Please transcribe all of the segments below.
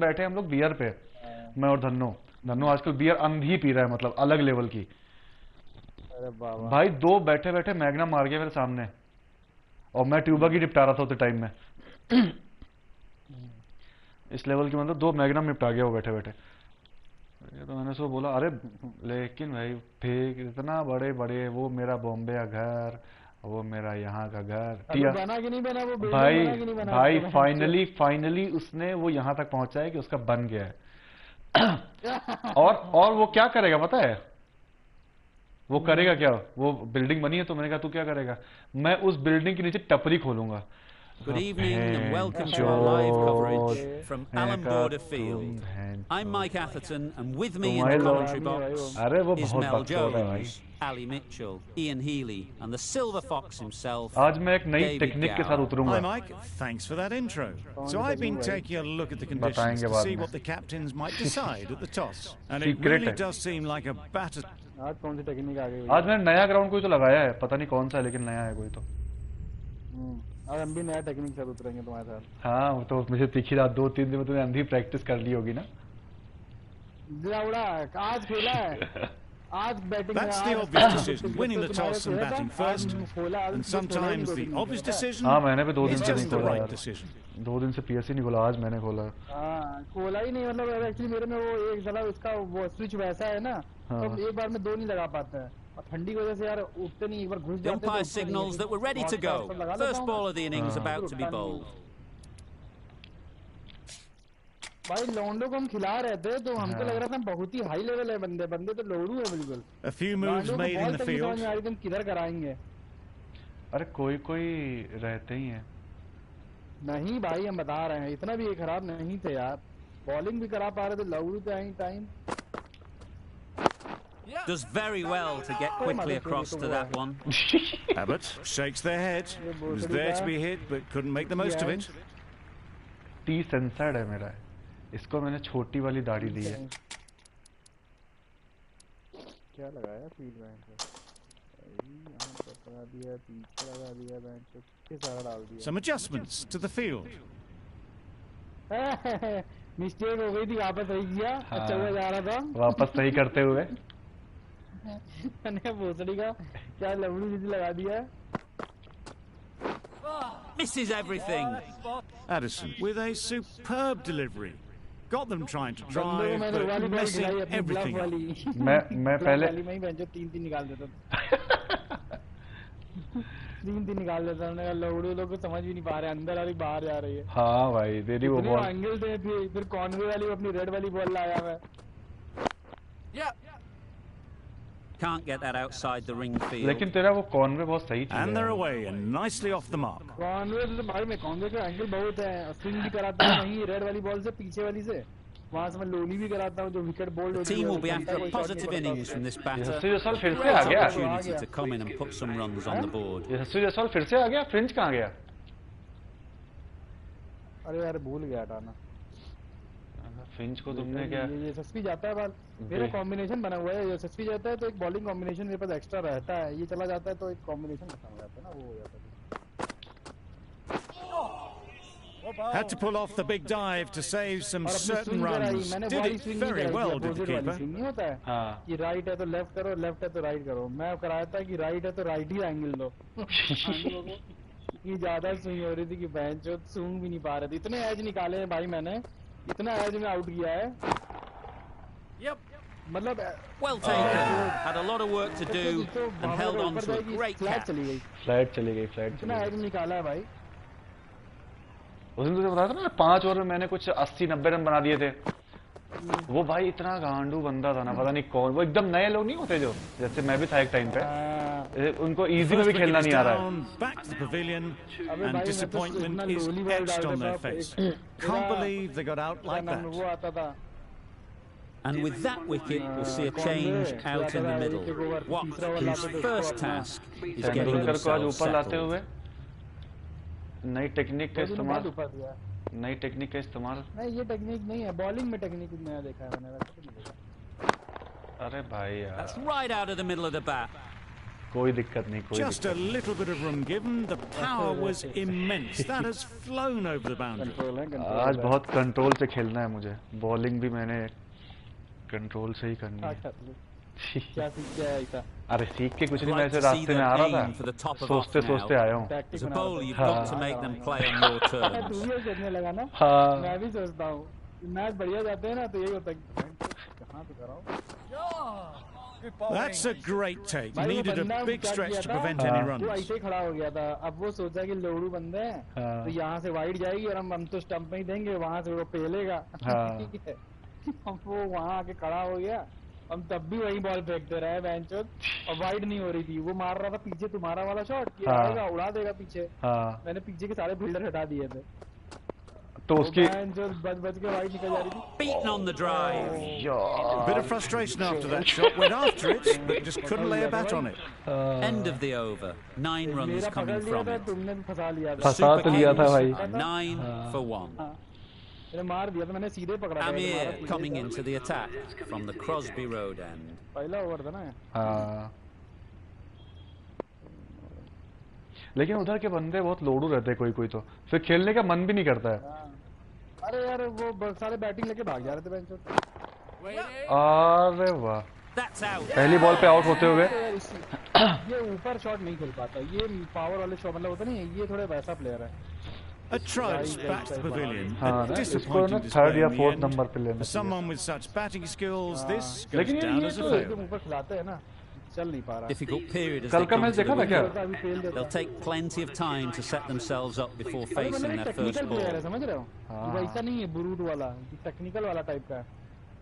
बैठे हम लोग बियर पे, मैं और धन्नो। धन्नो आजकल बियर अंधी पी रहा है, मतलब अलग लेवल की। अरे बाबा भाई दो बैठे बैठे मैग्ना मार गया मेरे सामने, और मैं ट्यूबा की निपटा रहा था उस टाइम में। इस लेवल की मतलब दो मैग्ना निपटा गया वो बैठे बैठे। ये तो मैंने उसको बोला अरे, लेकिन भाई फेक इतना बड़े बड़े, वो मेरा बॉम्बे का घर, वो मेरा यहाँ का घर अभी टिया। बना कि नहीं बना वो बिल्डिंग, भाई बना कि नहीं बना भाई उसका बेंचो? फाइनली फाइनली उसने वो यहाँ तक पहुंचा है कि उसका बन गया है। और वो क्या करेगा पता है? वो करेगा क्या? वो बिल्डिंग बनी है तो मैंने कहा तू क्या करेगा? मैं उस बिल्डिंग के नीचे टपरी खोलूंगा। Good evening and welcome to our live coverage from Alan Border Field. I'm Mike Atherton and with me in the commentary box is Mel Jones, Ali Mitchell, Ian Healy and the Silver Fox himself, आज मैं एक नई technique के साथ उतरूंगा। Hi Mike, thanks for that intro. So I've been taking a look at the conditions to see what the captains might decide at the toss. And it really does seem like a batter. आज कौन सी technique आ गई? आज मैंने नया ground कोई तो लगाया है, पता नहीं कौन सा है, लेकिन नया है कोई तो। आज हम भी नया टेक्निक से उतरेंगे तुम्हारे साथ। हाँ वो तो मुझे दिखी रहा, 2-3 दिन में तुमने अंधी प्रैक्टिस कर ली होगी ना। उड़ा आज खेला है, आज batting. That's the obvious decision, winning the toss and batting first. And sometimes the obvious decision हाँ मैंने भी 2 दिन is से just नहीं the खोला right यार। decision. 2 दिन से पीएससी नहीं खोला, आज मैंने खोला। हाँ खोला ही नहीं, मतलब एक्चुअली मेरे में वो एक साला उसका वो स्विच वैसा है ना, तो एक बार में 2 नहीं लगा पाते हैं, और ठंडी की वजह से यार उठते नहीं, एक बार घुस the जाते हैं। umpire signals that we're ready to go. First ball of the innings about to be bowled. भाई लौंडो को हम खिला रहे थे तो हमको लग रहा था बहुत ही हाई लेवल है, बंदे बंदे तो लोड़ू है बिल्कुल। A few moves made in the field. तुम किधर कराएंगे? अरे कोई कोई रहते ही हैं। नहीं भाई हम बता रहे हैं, इतना भी ये खराब नहीं थे यार, बॉलिंग भी करा पा रहे थे, लौड़ू थे any time. Does very well to get quickly across to that one. Abbott shakes their head. Was there to be hit but couldn't make the most of it. T censored है मेरा, इसको मैंने छोटी वाली दाढ़ी दी है। क्या लगाया फील्ड बैंक पे? यहाँ पर लगा दिया, पीछे लगा दिया, बैंक पे किस सारा डाल दिया। Some adjustments to the field. Mistake हो गई थी, वापस सही किया। अच्छा हुआ जा रहा था वापस सही करते हुए मैंने भोसड़ी का क्या लवड़ी जैसी लगा दिया है। Misses everything. Addison with a superb delivery. Got them trying to drive, but messing everything up. मैं पहले मैं बेंचो 3-3 निकाल देता था। 3-3 निकाल देता, मैंने कहा लौड़ू लोग को समझ भी नहीं पा रहे, अंदर आ रही बाहर जा रही है। हाँ भाई तेरी वो बॉल एंगल थे, फिर कॉर्नवे वाली अपनी रेड वाली बॉल लाया मैं। Can't get that outside the ring field. लेकिन तेरा वो कॉर्नवे बहुत सही थी। And they're away and nicely off the mark. कॉर्नवे तो भाई मैं कॉर्नवे का एंगल बहुत है, स्विंग भी कराता हूँ वहीं रेड वाली बॉल से, पीछे वाली से, वहाँ से मैं लोनी भी कराता हूँ जो विकेट बोल्ड होती है। The team will be after a positive innings from this batter. यशस्वी जायसवाल फिर से आ Great गया। opportunity to come in and put some runs on the board. यशस्वी जायसवाल फिर से आ गया, फ्रिंज कहाँ गया? अरे यार भूल गया हटाना। फिंच को तुमने क्या? ये यशस्वी जाता है बाल, मेरा कॉम्बिनेशन बना हुआ है, यशस्वी जाता है तो एक बॉलिंग कॉम्बिनेशन मेरे पास एक्स्ट्रा रहता है, ये चला जाता है तो एक कॉम्बिनेशन खत्म हो जाता है ना, वो हो जाता है। Had to pull off the big dive to save some certain runs. Did it very well, did the keeper. नहीं होता है कि राइट है तो लेफ्ट करो, लेफ्ट है तो राइट करो, मैं कराया था कि राइट है तो राइट ही एंगल दो। इतनी ज्यादा स्विंग हो रही थी कि बेंच स्विंग भी नहीं पा रहे थे, इतने एज निकाले हैं भाई मैंने, इतना एज में आउट किया है। मतलब Well taken. Had a lot of work to do and held on to a great catch. Flat चली गई। इतना एज निकाला है भाई। उस दिन तुझे बताया था ना 5 ओवर में मैंने कुछ 80-90 रन बना दिए थे। वो भाई इतना गांडू बंदा था ना, पता नहीं कौन, वो एकदम नए लोग नहीं होते जो, जैसे मैं भी था एक टाइम पे, उनको इजी में भी खेलना नहीं आ रहा है। Back to the pavilion and disappointment is etched on their face. Can't believe they got out like that. वो आता था। And with that wicket, we'll see a change out in the middle. Watt, whose first task is getting Tendulkar को आज themselves ऊपर लाते settled. हुए नई technique का इस्तेमाल, नहीं ये टेक्निक नहीं है, बॉलिंग में टेक्निक नया देखा है मैंने, वैसे नहीं देखा। अरे भाई यार That's right out of the middle of the bat. कोई दिक्कत नहीं, कोई Just a little bit of room given. The power was immense. That has flown over the boundary. आज बहुत कंट्रोल से खेलना है मुझे, बॉलिंग भी मैंने कंट्रोल से ही करनी है। क्या सीख गया ऐसा? अरे सीख के कुछ नहीं, मैं ऐसे रास्ते में आ रहा था, सोचते सोचते आया हूँ। As a bowler, you've got to make them play on your terms. तू भी सोचने लगा ना? हाँ। मैं भी सोचता हूँ, मैच बढ़िया जाते हैं ना तो यही होता है, कहाँ पे कराऊँ? That's a great take. Needed a big stretch to prevent any runs. वो ऐसे खड़ा हो गया था, अब वो सोचा कि लोड़ू बंदे हैं, तो यहाँ से वाइड जाएगी और हम तो स्टंप में ही देंगे, वहाँ से वो पेलेगा। ठीक है, अब वो वहाँ आके खड़ा हो गया, हम तब भी वही बॉल फेंकते रहे बेंचों, और वाइड नहीं हो रही थी। वो मार रहा था पीछे तुम्हारा वाला शॉट, ये आएगा उड़ा देगा पीछे। मैंने पीछे के सारे फील्डर हटा दिए थे, तो उसकी बच के वाइड निकल जा रही थी। Beaten on the drive. Bit of frustration after that shot. Went after it, but just couldn't lay a bat on it. End of the over. 9 runs coming from it. तुमने भी फंसा लिया था। फंसा तो लिया था भाई। 9 for 1. मैंने मार दिया था, मैंने सीधे पकड़ा था। Amir coming into the attack from the Crosby Road end. पहला ओवर था ना। हाँ। लेकिन उधर के बंदे बहुत लोडू रहते हैं, कोई तो फिर खेलने का मन भी नहीं करता है। अरे यार वो सारे बैटिंग लेके भाग जा रहे थे बेंचों। अरे वाह, That's out. पहली बॉल पे आउट होते हुए। ये ऊपर शॉट नहीं खेल पाता, ये पावर वाले शॉट मतलब होता नहीं, ये थोड़े वैसा प्लेयर है। A trice back to the pavilion. हाँ, A इसको disappointing ना display थर्ड या in the fourth end. Number पे लेना For someone with such batting skills, this goes लेकिन down ये as a तो fail. ऊपर खिलाते हैं ना, चल नहीं पा रहा। Difficult period as कल they का come मैच to the देखा था क्या? wicket. They'll take plenty of time to set themselves up before facing their first technical player है, ball. समझ रहे हो? वो ऐसा नहीं है ब्रूट वाला, टेक्निकल वाला टाइप का है।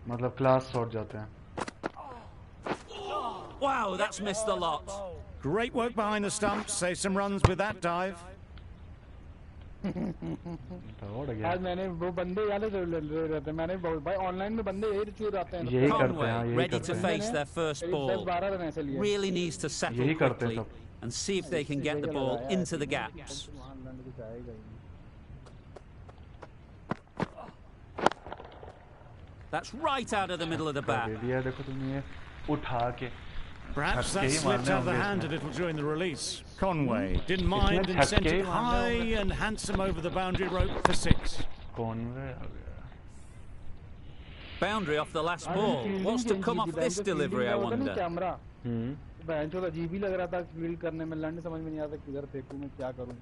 मतलब क्लास शॉट जाते हैं। Wow, that's missed a lot. Great work behind the stumps. Save some runs with that dive. आज मैंने वो बंदे याद रहते, मैंने भाई ऑनलाइन में बंदे यही चूर आते हैं। यही करते हैं, Conway, यही ready करते to हैं। face their first 10-12 ball, run ऐसे लिए। really needs to settle यही करते हैं quickly सब। and see if they can get the ball into the gaps. That's right out of the middle of the bat. दे दिया, देखो तुमने ये उठा के। Perhaps that छक्के ही slipped मारने out of the होंगे hand इसमें। a little during the release. Conway didn't mind इसमें and sent छक्के it ही high मारने होंगे। and handsome over the boundary rope for 6. Conway आ गया। Boundary off the last ball. What's to come off this delivery, I wonder? Camera बेंचों का अजीब ही लग रहा था फील्ड करने में, लंड समझ में नहीं आता किधर फेंकूं मैं, क्या करूं।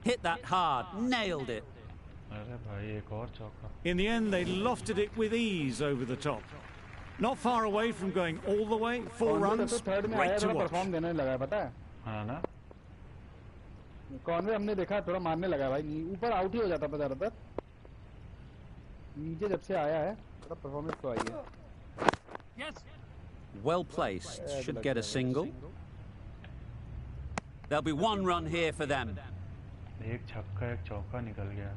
Hit that hard, nailed it. अरे भाई एक और चौका। In the end, they lofted it with ease over the top. Not far away from going all the way. 4 runs. Third में आया, Great to थोड़ा watch. परफॉर्म देने लगा है, पता है? हाँ ना। कॉनवे हमने देखा थोड़ा मारने लगा भाई, ऊपर आउट ही हो जाता था ज्यादातर, नीचे जब से आया है थोड़ा परफॉर्मेंस तो आई है। Well placed, should get a single. There'll be 1 run here for them. एक छक्का एक चौका निकल गया।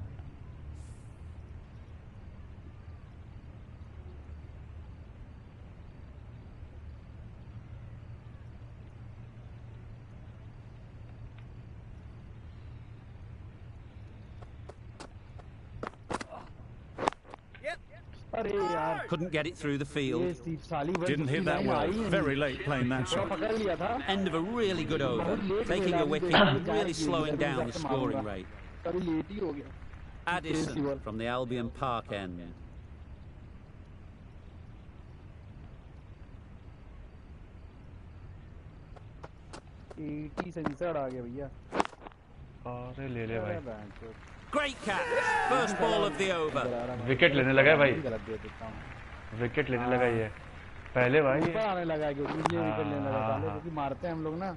अरे यार Couldn't get it through the field. ये साली Didn't hit that well. Very late playing that थोड़ा shot. पकड़ लिया था, End of a really good over. Taking a wicket and really slowing down the scoring rate. कभी late ही हो गया। Addison from the Albion Park end. Eighty से निसड़ आ गया भैया। अरे ले ले भाई। Great catch. First ball of the over. Wicket लेने लगा है भाई, विकेट लेने लगा ये पहले भाई। ऊपर आने लगा है क्योंकि ये विकेट लेने लगा हाँ, पहले, क्योंकि मारते हैं हम लोग ना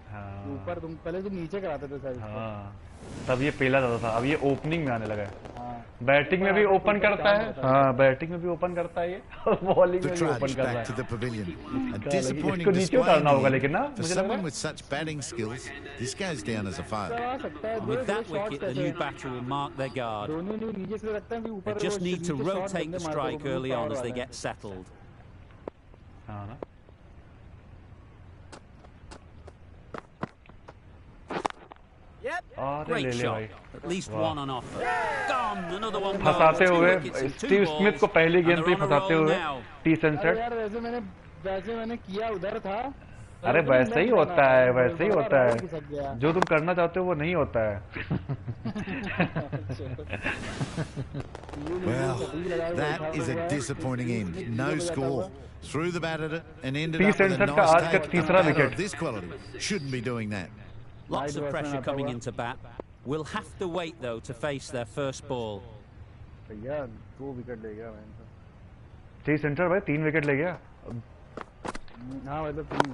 ऊपर, तुम पहले तुम नीचे कराते थे साइड। हाँ तब ये पहला ज्यादा था, अब ये ओपनिंग में आने लगा है। हाँ बैटिंग में भी ओपन करता है, हाँ बैटिंग में भी ओपन करता है ये, और बॉलिंग में भी ओपन कर रहा back to है। the pavilion. A इसको disappointing नीचे display उतारना in होगा the लेकिन ना, end. For मुझे लग रहा someone है। with such batting skills, this goes down as a fail. आ सकता है। With that wicket, the new batter will mark their guard. दोनों ने नीचे से रखते हैं भी ऊपर। They just need to rotate the strike early on as they get settled. हाँ ना। अरे ले Great ले shot. भाई। At least 1 on offer. Gone. Another one gone. फंसाते 2 हुए wickets and 2 स्टीव स्मिथ को balls, पहली and गेंद पे they're he on a फंसाते roll हुए now. टी अरे सनसेट। यार वैसे मैंने वैसे मैंने किया उधर था। अरे वैसे ही होता है, वैसे ही होता है, जो तुम करना चाहते हो वो नहीं होता है। Well, that is a disappointing end. No score. Threw the bat at it and ended up with a nice take. A batter of this quality shouldn't be doing that. Lots of pressure coming into bat. We'll have to wait though to face their first ball. भैया 2 wicket ले गया मैं। 3 centre भाई 3 wicket ले गया। हाँ भाई तो 3।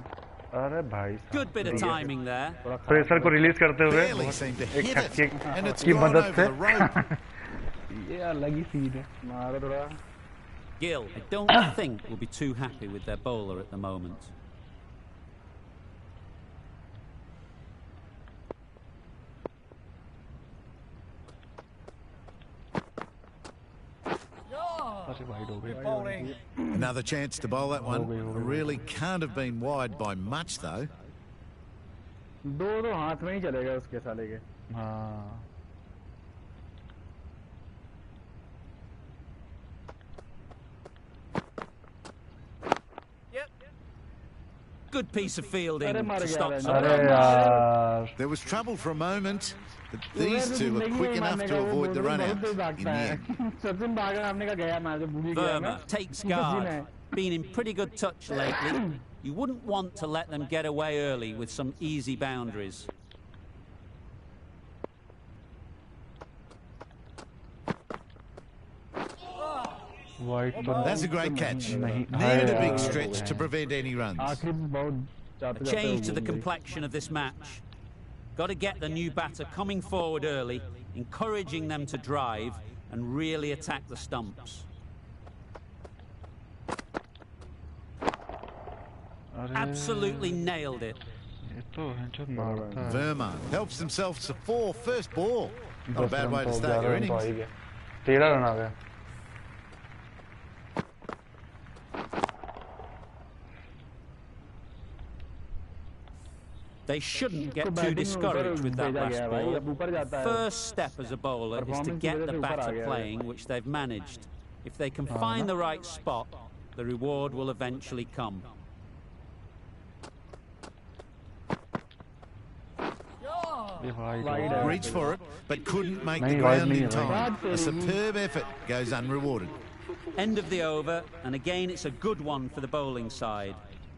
अरे भाई Good bit of timing there. Pressure को रिलीज करते हुए एक छक्के की मदद से। ये अलग ही सीन है। मारो थोड़ा। Gill, I don't think will be too happy with their bowler at the moment. Another chance to bowl that one. Really can't have been wide by much though. दो हाथ में ही चलेगा उसके साले के। हाँ। Good piece of fielding to stop There was trouble for a moment, but these two were quick enough to avoid the run out in the end. Verma takes guard. Been in pretty good touch lately. You wouldn't want to let them get away early with some easy boundaries. That's a great catch. Needed a big stretch to prevent any runs. A change to the complexion of this match. Got to get the new batter coming forward early, encouraging them to drive and really attack the stumps. Absolutely nailed it. Verma helps himself to 4 first ball. Not a bad way to start your innings. 13 run आ गया। They shouldn't get too discouraged with that last ball. First step as a bowler is to get the batter playing, which they've managed. If they can find the right spot, the reward will eventually come. Reached for it, but couldn't make the ground in time. A superb effort goes unrewarded. End of the over, and again it's a good one for the bowling side.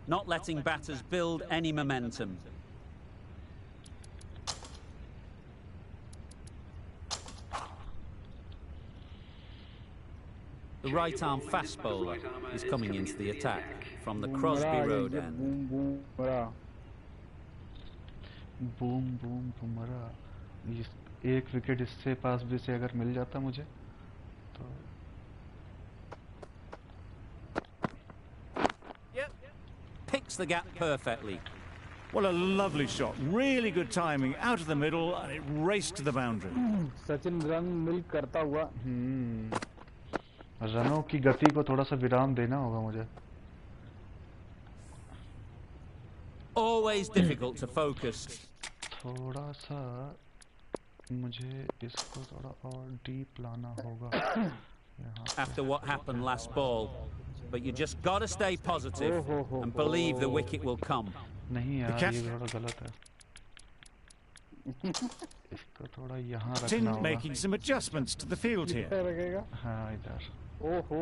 Not letting batters build any momentum. The right-arm fast bowler is coming into the attack from the Crosby Road end. Boom boom Bumrah. एक wicket इससे पास भी से अगर मिल जाता मुझे तो Picks the gap perfectly. Well, a lovely shot. Really good timing. Out of the middle, and it raced to the boundary. Sachin run मिल करता हुआ। रनों की गति को थोड़ा सा विराम देना होगा मुझे। Always difficult to focus. थोड़ा सा मुझे इसको थोड़ा और डीप लाना होगा। After what happened last ball, but you just got to stay positive and believe the wicket will come. नहीं यार, ये थोड़ा गलत है। इसको थोड़ा यहाँ रखना होगा। Making some adjustments to the field here. हाँ इधर। ओहो।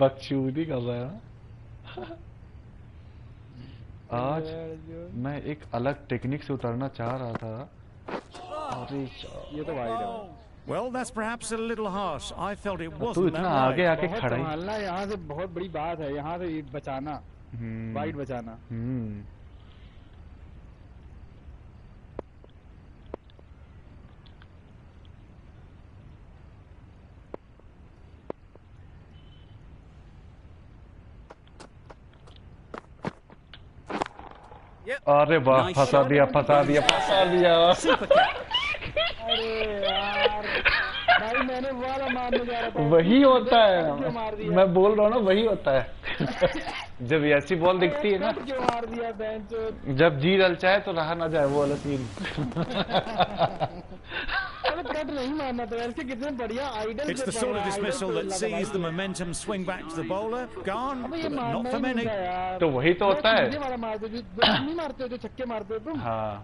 बकचोदी कर रहा है। आज मैं एक अलग टेक्निक से उतरना चाह रहा था। ये तो वाइड है। Well, that's perhaps a little harsh. I felt it wasn't. तू इतना आगे आके खड़ा है। संभालना यहाँ से बहुत बड़ी बात है। यहाँ से बचाना, वाइड बचाना। अरे वाह, फंसा दिया, फंसा दिया, फंसा दिया। अरे यार, भाई मैंने वाला मारने जा रहा था। वही होता है, मैं बोल रहा हूँ ना, वही होता है। जब ऐसी बॉल दिखती है ना, क्यों मार दिया बेंच? जब जी ललचाए तो रहा ना जाए, वो वाला सीन। कट नहीं It's the sort of dismissal that sees the momentum swing back to the bowler. Gone, but not for many. तो वही तो होता है। हाँ।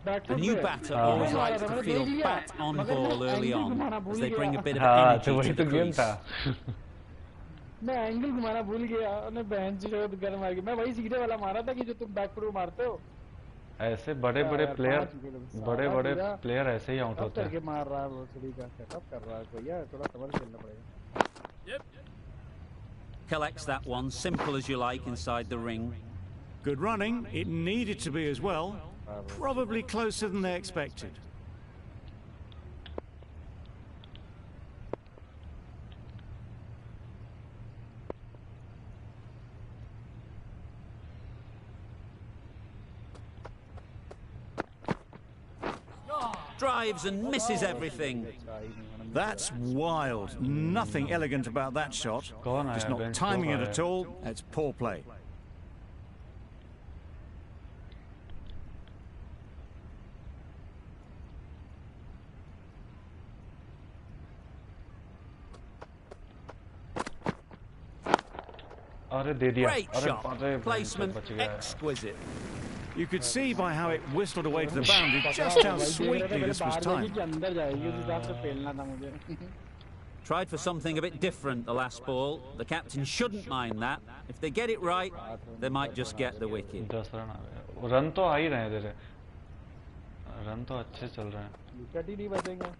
The new batter always likes to feel bat on ball early on as they bring a bit of हाँ, तो energy वही to तो the गेम crease. था। मैं एंगल घुमाना भूल गया और बहन चोद गन मार गया। मैं वही सीधे वाला मारा था कि जो तुम बैक फुट मारते हो। ऐसे बड़े-बड़े प्लेयर ऐसे ही आउट होते हैं। करके मार रहा है वो थोड़ी का सेटअप कर रहा है भैया, थोड़ा समझ खेलना पड़ेगा। Collects that one, simple as you like, inside the ring. Good running. It needed to be as well. Probably closer than they expected. Drives and misses everything. That's wild. Nothing elegant about that shot. Just not timing it at all. It's poor play. Great shot. Placement exquisite. You could see by how it whistled away to the boundary just how sweetly this was timed. Tried for something a bit different the last ball. The captain shouldn't mind that. If they get it right, they might just get the wicket. 10 run आ गए। Run तो आ ही रहे हैं तेरे। Run तो अच्छे चल रहे हैं। विकेट ही नहीं बचेंगे।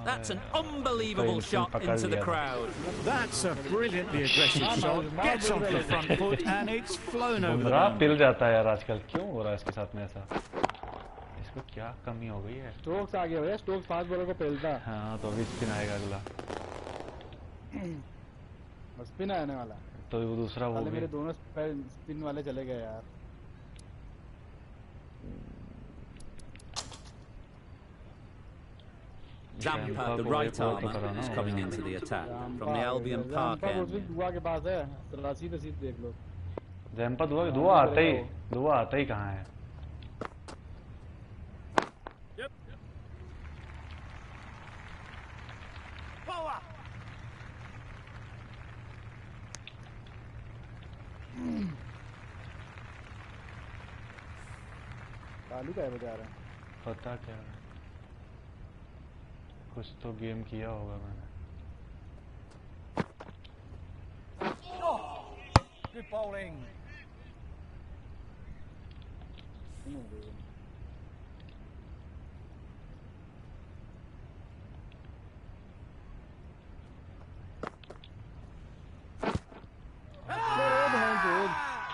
That's an unbelievable shot into the crowd. That's a brilliantly aggressive shot. Gets onto the front foot and it's flown over the boundary. पिल जाता है यार आजकल, क्यों हो रहा है इसके साथ में ऐसा? इसको क्या कमी हो गई है? स्टोक्स आ गया भैया, स्टोक्स फास्ट बॉलर को पेलता है। हाँ, तो अभी स्पिन आएगा अगला। स्पिन आने वाला। तो वो दूसरा वो भी। मेरे दोनों स्पिन वाले चले गए यार। Zampa, the right armour, is coming into the attack from the Albion Park end. दुआ के पास है, रसीद देख लो। ज़ैम्पा दुआ आता ही कहाँ है? ताली का बजा रहा है। पता क्या है? कुछ तो गेम किया होगा मैंने। Good bowling.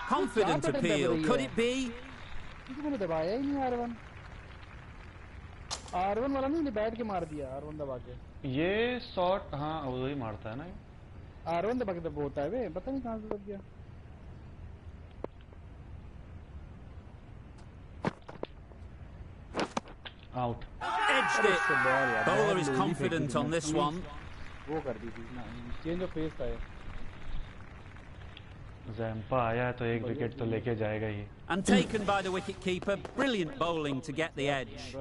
Confident appeal. Could it be? मैंने दबाया ही नहीं R1 वाला नहीं बैठ के मार दिया R1 दबा के। ये शॉट हाँ वो ही मारता है ना। R1 दबा के दब होता है वे, पता नहीं कहाँ से लग गया। Out. Edged it. Bowler is confident on this one. वो कर दी थी ना, चेंज ऑफ पेस था। ज़ैम्पा आया तो एक विकेट तो लेके जाएगा ही। And taken by the wicket-keeper. Brilliant bowling to get the edge.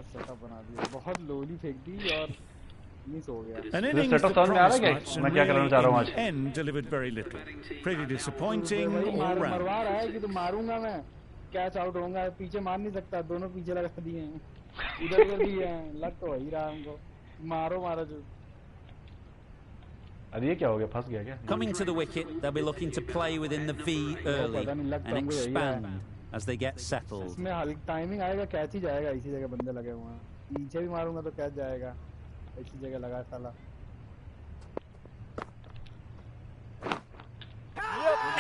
बहुत लोली फेंक दी और मिस हो गया। An innings that promised much and really in the end delivered very little. Pretty disappointing all round. मरवा रहा है कि तो मारूंगा मैं, कैच आउट होऊंगा, पीछे मार नहीं सकता, दोनों पीछे लगा दिए हैं, इधर दिए हैं, लग तो वही रहा हमको, मारो जो। अरे ये क्या हो गया, फंस गया क्या? Coming to the wicket, they'll be looking to play within the V early and expand as they get settled. इसमें हल्की टाइमिंग आएगा, कैच ही जाएगा, इसी जगह बंदे लगे हुए हैं, पीछे भी मारूंगा तो कैच जाएगा, इसी जगह लगा साला।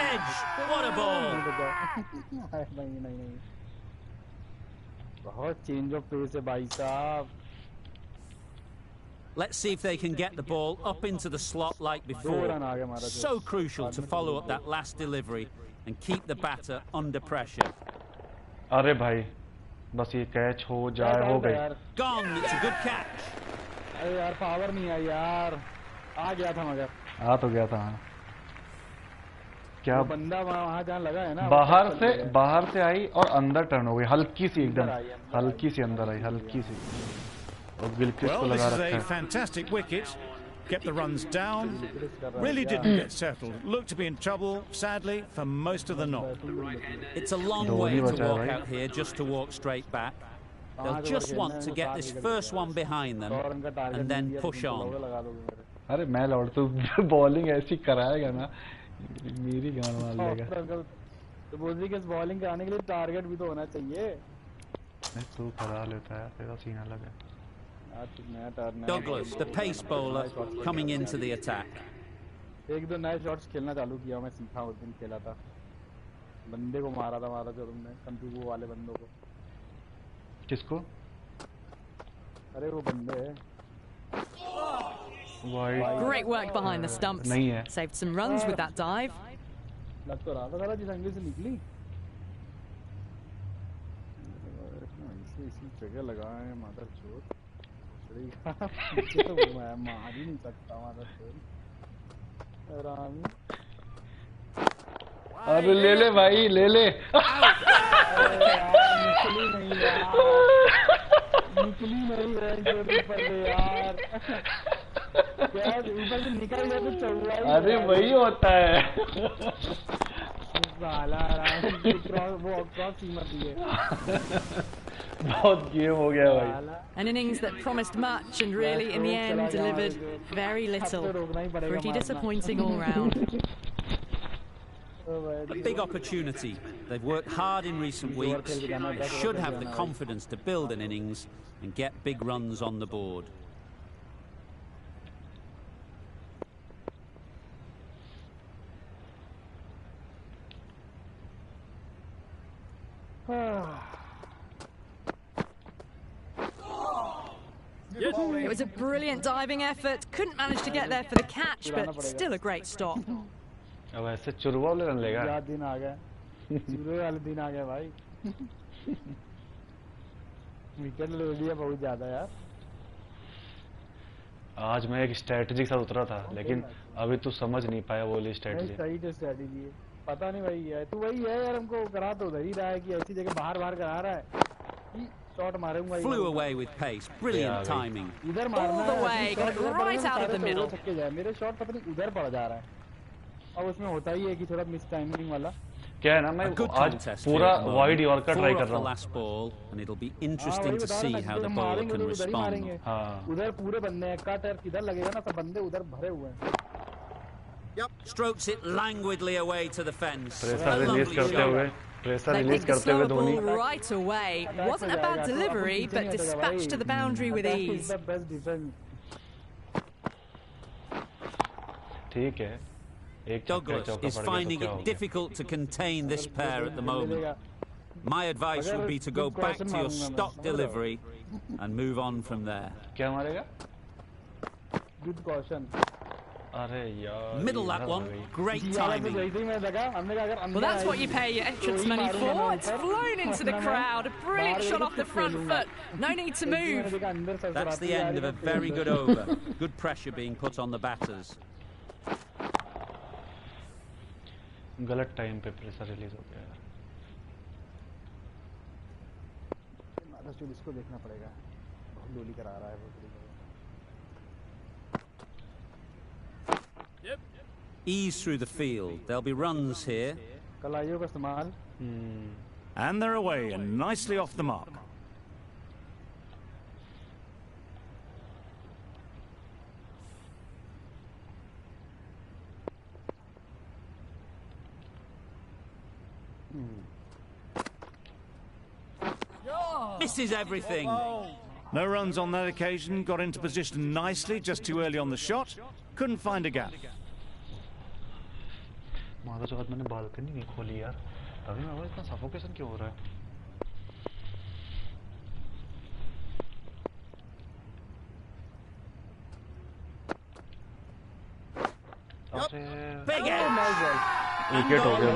Edge, what a ball! नहीं, बहुत चेंज ऑफ पेस है भाई साहब। Let's see if they can get the ball up into the slot like before. So crucial to follow up that last delivery and keep the batter under pressure. अरे भाई, बस ये catch हो जाए, हो गई। Gone, it's a good catch. अरे यार पावर नहीं है यार, आ गया था मगर। आ तो गया था। क्या बंदा वहाँ जहाँ लगा है ना, बाहर से आई और अंदर टर्न हो गई, हल्की सी एकदम, हल्की सी अंदर आई, हल्की सी। Well, this is a fantastic wicket. Kept the runs down. Really didn't get settled. Looked to be in trouble, sadly, for most of the knock. It's a long way to walk out here just to walk straight back. They'll just want to get this first one behind them and then push on. अरे मैं लौट तो bowling ऐसी कराएगा ना मेरी गान मार लेगा तो बोलती कि बॉलिंग कराने के लिए टारगेट भी तो होना चाहिए नहीं तू करा लेता है तेरा सीन अलग है Douglas, the pace bowler, coming into the attack. एक दो नए शॉट्स खेलना चालू किया मैं सीखा उस दिन खेला था बंदे को मारा था जो तुमने कंप्यूटर वाले बंदों को किसको अरे वो बंदे Great work behind the stumps. Saved some runs with that dive. लग तो रहा था साला जिस एंगल से निकली इसी जगह लगाए मादर चोट तो मैं मार ही नहीं सकता मादर चोट आराम अरे ले भाई ले निकली नहीं यार क्या ऊपर से निकल गया तो चौड़ा अरे वही होता है वो क्रॉस सीमा थी बहुत गेम हो गया भाई An innings that promised much and really in the end delivered very little. Pretty disappointing all round. A big opportunity. They've worked hard in recent weeks. They should have the confidence to build an innings and get big runs on the board. It was a brilliant diving effort. Couldn't manage to get there for the catch, but still a great stop. अब ऐसे चुरवा वाले run लेगा याद दिन आ गया चुरवे वाले दिन आ गया भाई विकेट ले लिया बहुत ज्यादा यार आज मैं एक स्ट्रेटजी के साथ उतरा था लेकिन अभी तू समझ नहीं पाया वो वाली स्ट्रेटजी सही तो स्ट्रेटजी है पता नहीं भाई है तू वही है यार हमको करा तो उधर ही रहा है कि ऐसी जगह बाहर करा रहा है शॉट मारूंगा Flew away with pace. Brilliant timing. इधर मारना all the way, got it right out of the middle. मेरे शॉट पता नहीं उधर पड़ जा रहा है अब उसमें होता ही है कि थोड़ा मिस टाइमिंग वाला क्या है ना मैं आज पूरा वाइड यॉर्कर ट्राई कर रहा हूं last ball and it'll be interesting to see how the bowler can respond. उधर पूरे बंदे हैं कट और किधर लगेगा ना सब बंदे उधर भरे हुए हैं Strokes it languidly away to the fence. Pressure release करते हुए Dhoni right away. Wasn't a bad delivery, but dispatched to the boundary with ease. ठीक है Douglas is finding it difficult to contain this pair at the moment. My advice would be to go back to your stock delivery and move on from there. क्या मारेगा? Good caution. अरे यार middle that one. Great timing. Well, that's what you pay your entrance money for. It's flown into the crowd. A brilliant shot off the front foot. No need to move. That's the end of a very good over. Good pressure being put on the batters. गलत time पे pressure release हो गया यार इसको देखना पड़ेगा बहुत lolly करा रहा है वो Ease through the field. There'll be runs here. कलाइयों का इस्तेमाल and they're away and nicely off the mark. Misses everything. No runs on that occasion. Got into position nicely, just too early on the shot. Couldn't find a gap. मारा जो मैंने balcony नहीं खोली यार तभी मैं इतना सफोकेशन क्यों हो रहा है विकेट हो गया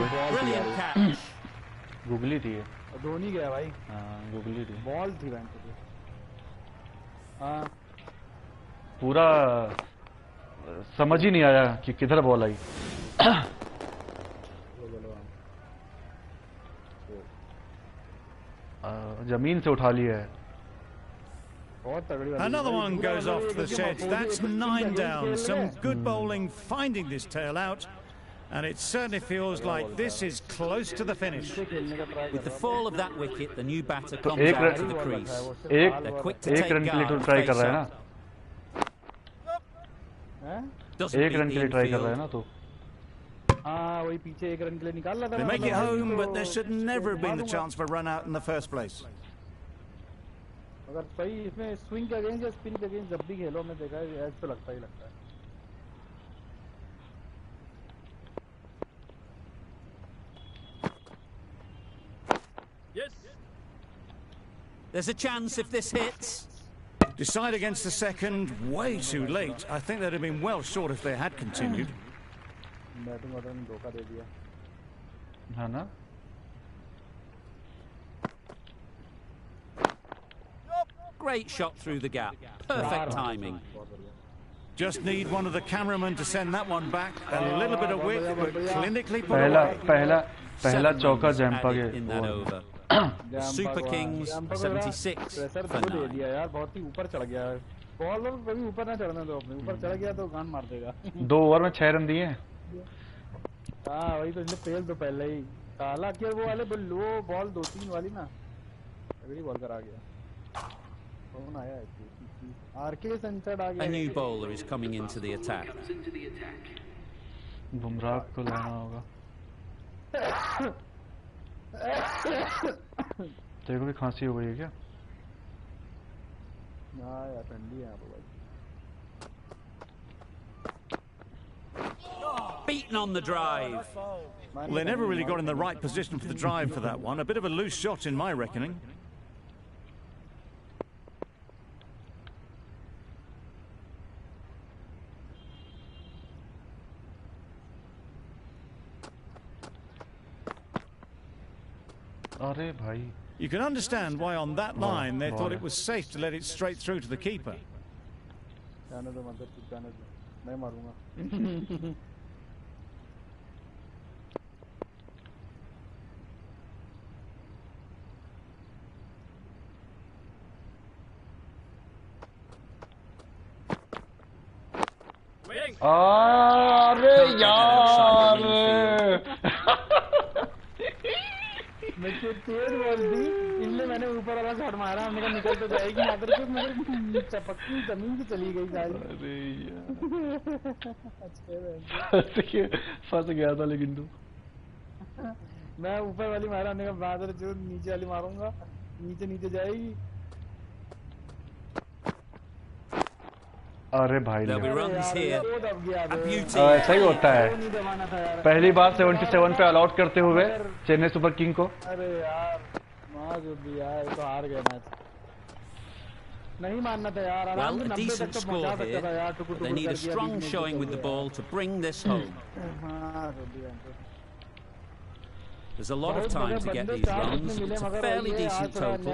गुगली थी धोनी गया भाई हाँ गुगली थी बॉल थी बैंक हाँ पूरा समझ ही नहीं आया कि किधर बॉल आई जमीन से उठा लिया है Another one goes off the shed. That's 9 down. Some good bowling finding this tail out. And it certainly feels like this is close to the finish. With the fall of that wicket, the new batter comes out to the crease. They're quick to take guard and face up. एक run के लिए try कर रहा है ना तू? हाँ वही पीछे एक रन के लिए निकाल रहा था. They make it home, but there should never have been the chance for a run out in the first place. अगर सही इसमें स्विंग के अगेंस्ट या स्पिन के अगेंस्ट जब भी खेलो मैं देखा है ऐसा तो लगता ही लगता है. Yes. There's a chance if this hits. Decide against the second, way too late. I think they'd have been well short if they had continued. Batting order ने धोखा दे दिया. हाँ ना? Great shot through the gap. Perfect timing. Just need one of the cameramen to send that one back. A little bit of width, but clinically put away. पहला चौका Zampa के in that over. Super Kings 76 for 9. दे दिया यार, बहुत ही ऊपर चढ़ गया. Bowler कभी ऊपर ना चढ़ने दो अपने. ऊपर चढ़ गया तो गान मार देगा. 2 ओवर में 6 रन दिए. हाँ वही तो, इसने फेल तो पहले ही. काला क्या वो वाले लो बॉल 2-3 वाली ना अगली बॉल कर आ गया. कौन आया है? आरके सेंसर्ड आ गया. A new bowler is coming into the attack. Bumrah को लाना होगा. तेरे को भी खांसी हो गई है क्या? हाँ यार ठंडी है यहाँ पे. Beaten on the drive. Well, they never really got in the right position for the drive for that one. A bit of a loose shot in my reckoning. अरे भाई. You can understand why on that line they thought it was safe to let it straight through to the keeper. जाने दो मतलब कुछ जाने दो. मैं मारूंगा. अरे यार. मैं तेज बोल दी इसलिए मैंने ऊपर वाला शॉट मारा. हमने कहा निकल तो जाएगी मगर कुछ मगर चपकती जमीन की चली गई सारी. अरे यार फंस गया था लेकिन तू. मैं ऊपर वाली मारा. हमने कहा बहादुर जो नीचे वाली मारूंगा नीचे नीचे जाएगी. अरे भाई सही होता है. पहली बार 77 पे अलआउट करते हुए चेन्नई सुपर किंग को. अरे यार मार जो दिया है तो हार गया मैच. नहीं मानना था यार. Well, a decent score here. They need a strong showing with the ball to bring this home. There's a lot of time to get these runs. It's a fairly decent total.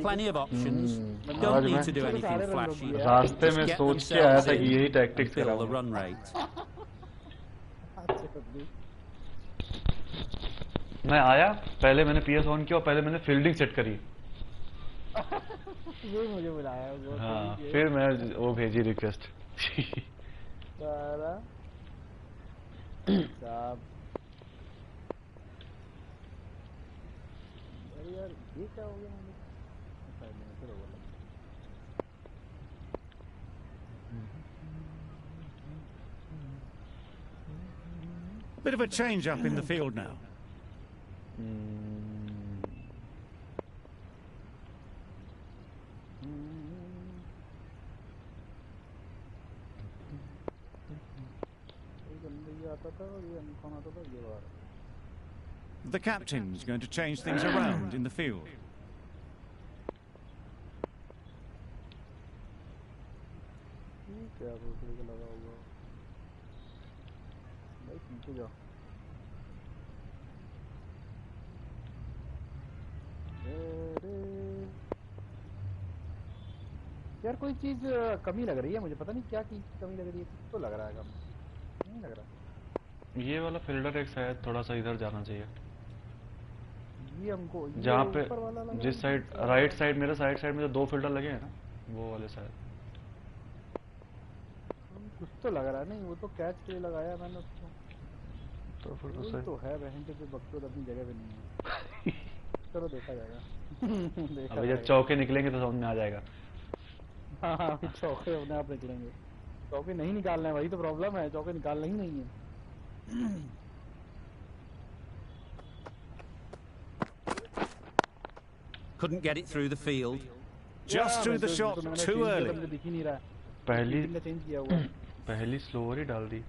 Plenty of options. Don't need to do anything flashy. रास्ते में सोच के आया था कि यही tactics fill the run rate. मैं आया पहले मैंने पीएस ऑन किया और पहले मैंने फील्डिंग सेट करी. ये मुझे बुलाया. हाँ फिर मैं वो भेजी रिक्वेस्ट. यार ये क्या हो गया. Bit of a change up in the field now. The captain's going to change things around in the field. यार कोई चीज कमी लग रही है मुझे. पता नहीं क्या चीज कमी लग रही है. तो लग रहा है कम नहीं लग रहा. ये वाला फील्डर एक शायद थोड़ा सा इधर जाना चाहिए. ये हमको जहाँ पे जिस साइड राइट साइड मेरे साइड में जो 2 फील्डर लगे हैं ना वो वाले शायद कुछ तो लग रहा है। नहीं वो तो कैच के लिए लगाया मैंने उसको। तो फिर तो तो है बहन के बकचोद अपनी जगह पे नहीं है। चलो देखा जाएगा। अभी जब चौके निकलेंगे तो समझ में आ जाएगा। हाँ चौके अपने आप निकलेंगे। चौके नहीं निकालना है, वही तो प्रॉब्लम है, चौके निकालना ही नहीं है। Couldn't get it through the field. Just through the shot, too early. दिख ही नहीं रहा। पहली स्लोअर ही डाल दी।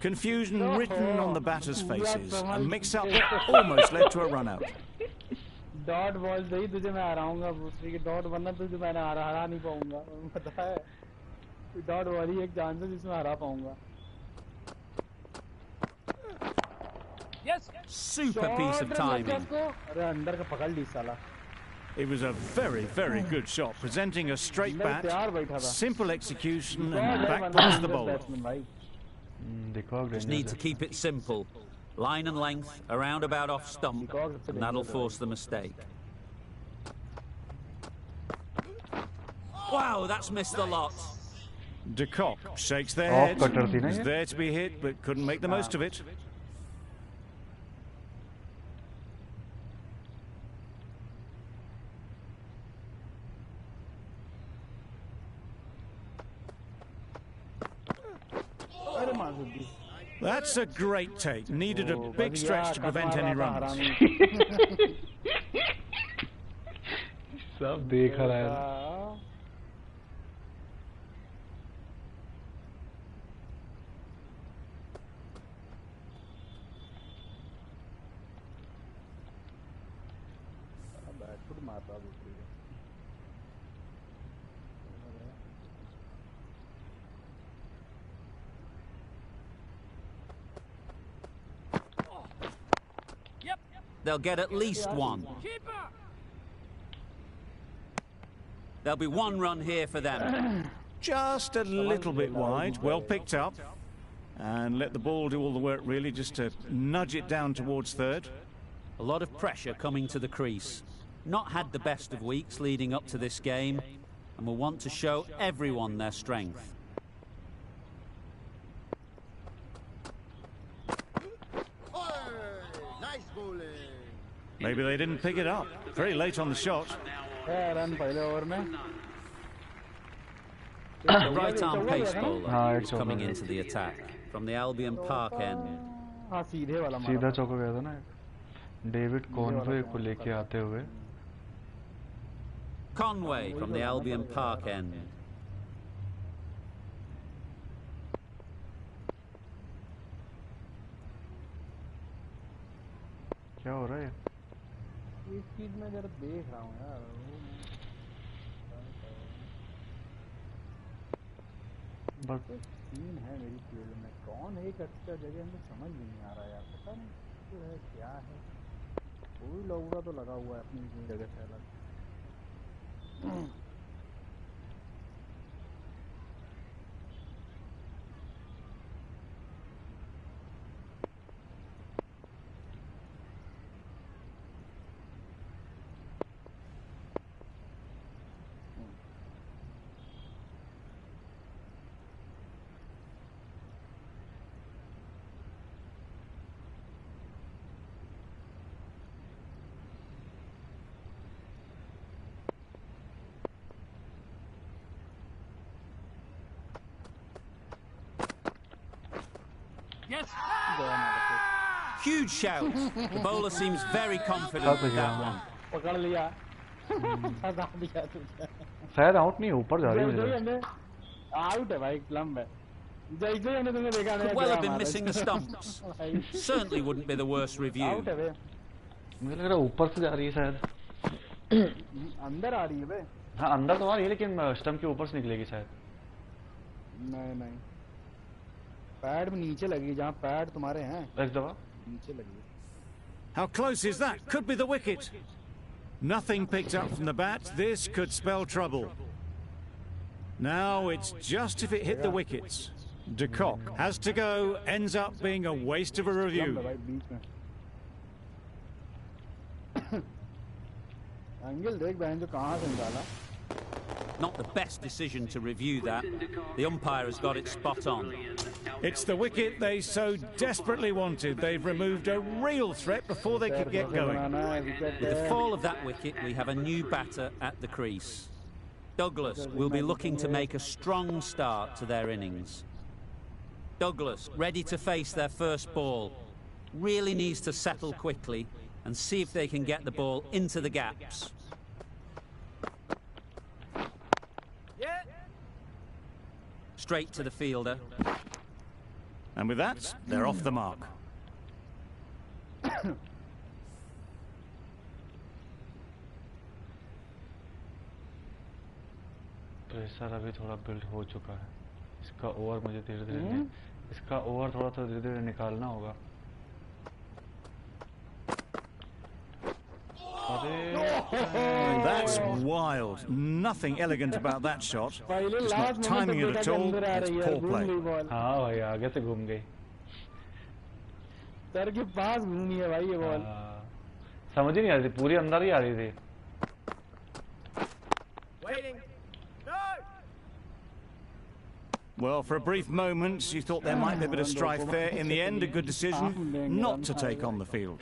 Confusion written on the batters' faces. A mix-up that almost led to a run-out. Dot ball दे ही तुझे मैं हराऊंगा दूसरी की डॉट वरना तुझे मैंने हरा नहीं पाऊंगा, पता है। डॉट बॉल ही एक चांस है जिसमें हरा पाऊंगा। Super piece of timing. अरे अंदर का पकड़ ली साला। It was a very, very good shot, presenting a straight bat, simple execution, and back past the bowler. Just need to keep it simple. Line and length, a roundabout off stump, and that'll force the mistake. Wow, that's missed a lot. De Kock shakes their head. Was there to be hit, but couldn't make the most of it. That's a great take. Needed a big stretch to prevent any runs. सब देख रहा है। They'll get at least one. There'll be one run here for them. Just a little bit wide, well picked up. And let the ball do all the work really, just to nudge it down towards third. A lot of pressure coming to the crease. Not had the best of weeks leading up to this game, and will want to show everyone their strength. Maybe they didn't pick it up. Very late on the shot. Right arm pace bowler is coming into the attack from the Albion Park end. सीधा चौका गया था ना David Conway को लेके आते हुए। Conway from the Albion Park end. क्या हो रहा है? इस चीज में जरा देख रहा हूँ यार। बस सीन है मेरी फील्ड में, कौन एक अच्छा जगह हमें समझ नहीं आ रहा यार, पता नहीं तो है क्या है। कोई लोगों का तो लगा हुआ है अपनी जगह से अलग। Huge shout. The bowler seems very confident with that one. पकड़ लिया। फंसा दिया तुझे। शायद आउट नहीं, ऊपर जा रही है। आउट है भाई, लंब है। जैसे हमने तुमने देखा could well have been missing the stumps. Certainly wouldn't be the worst review. Out है बे। मुझे लग रहा है ऊपर से जा रही है शायद। अंदर आ रही है बे। हाँ अंदर तो आ रही है लेकिन स्टंप के ऊपर से निकलेगी शायद। नहीं नहीं, पैड में नीचे लगी, जहाँ पैड तुम्हारे हैं एक दफा नीचे लगी। How close is that? Could be the wicket. Nothing picked up from the bat. This could spell trouble. Now it's just if it hit the wickets. De Kock has to go, ends up being a waste of a review. Not the best decision to review that. The umpire has got it spot on. It's the wicket they so desperately wanted. They've removed a real threat before they could get going. With the fall of that wicket, we have a new batter at the crease. Douglas will be looking to make a strong start to their innings. Douglas, ready to face their first ball, really needs to settle quickly and see if they can get the ball into the gaps. Straight to the fielder. And with that, they're off the mark. Pressure अभी थोड़ा build हो चुका है. इसका over मुझे धीरे-धीरे इसका over थोड़ा धीरे-धीरे निकालना होगा. That's wild. Nothing elegant about that shot. It's not timing it at all. It's poor play. हाँ भाई आगे से घूम गई. सर के पास घूमी है भाई ये बॉल. समझ ही नहीं आ रही थी, पूरी अंदर ही आ रही थी. Well, for a brief moment, you thought there might be a bit of strife there. In the end, a good decision not to take on the field.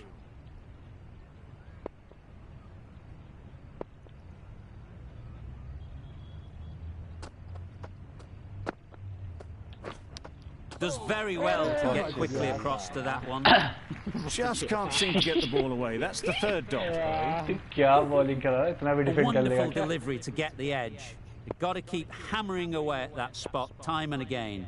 Does very well to get quickly across to that one. Just can't seem to get the ball away. That's the third dot. क्या bowling कर रहा है? इतना भी defend कर लेगा क्या? Wonderful delivery to get the edge. You've got to keep hammering away at that spot time and again.